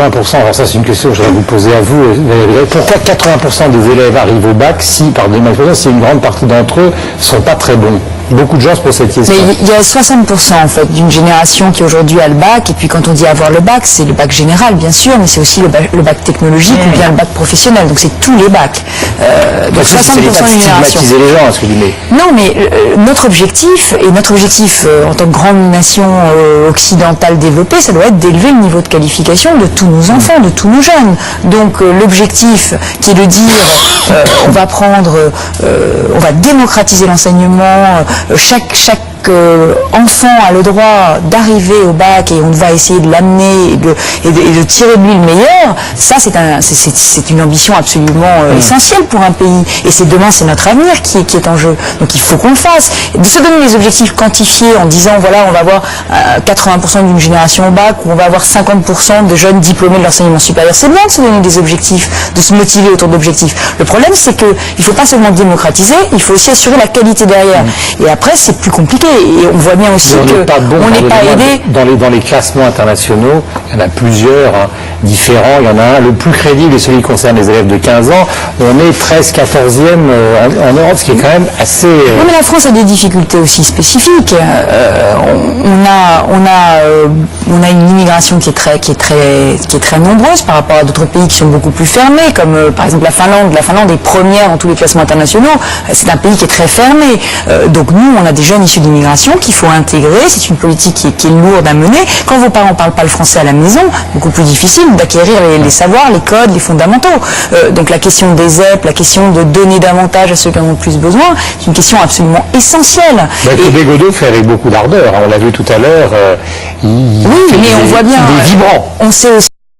80%, alors ça c'est une question que je vais vous poser à vous, pourquoi 80% des élèves arrivent au bac si, pardonnez-moi, si une grande partie d'entre eux ne sont pas très bons? Beaucoup de gens se posent cette question. Mais il y a 60% en fait d'une génération qui aujourd'hui a le bac, et puis quand on dit avoir le bac, c'est le bac général bien sûr, mais c'est aussi le bac technologique ou bien le bac professionnel, donc c'est tous les bacs. Donc 60% d'une génération. Stigmatiser les gens, entre guillemets. Non, mais notre objectif en tant que grande nation occidentale développée, ça doit être d'élever le niveau de qualification de tous nos enfants, de tous nos jeunes. Donc l'objectif qui est de dire on va démocratiser l'enseignement, chaque enfant a le droit d'arriver au bac et on va essayer de l'amener et de tirer de lui le meilleur. Ça, c'est une ambition absolument essentielle pour un pays. Et demain, c'est notre avenir qui est en jeu. Donc il faut qu'on le fasse. De se donner des objectifs quantifiés en disant, voilà, on va avoir 80% d'une génération au bac, ou on va avoir 50% de jeunes diplômés de l'enseignement supérieur. C'est bien de se donner des objectifs, de se motiver autour d'objectifs. Le problème, c'est qu'il ne faut pas seulement démocratiser, il faut aussi assurer la qualité derrière. Et après, c'est plus compliqué. Et on voit bien aussi qu'on n'est pas aidé. Dans les classements internationaux, il y en a plusieurs différents. Il y en a un, le plus crédible, et celui qui concerne les élèves de 15 ans. On est 13-14e en Europe, ce qui est quand même assez... Oui, mais la France a des difficultés aussi spécifiques. On a une immigration qui est très nombreuse par rapport à d'autres pays qui sont beaucoup plus fermés, comme par exemple la Finlande. La Finlande est première dans tous les classements internationaux. C'est un pays qui est très fermé. Donc nous, on a des jeunes issus d'immigration qu'il faut intégrer. C'est une politique qui est lourde à mener. Quand vos parents ne parlent pas le français à la maison, beaucoup plus difficile d'acquérir les savoirs, les codes, les fondamentaux. Donc la question des ZEP, la question de donner davantage à ceux qui en ont le plus besoin, c'est une question absolument essentielle. Bégodeau fait avec beaucoup d'ardeur. On l'a vu tout à l'heure. Oui, mais on voit bien. Il est vibrant. On sait aussi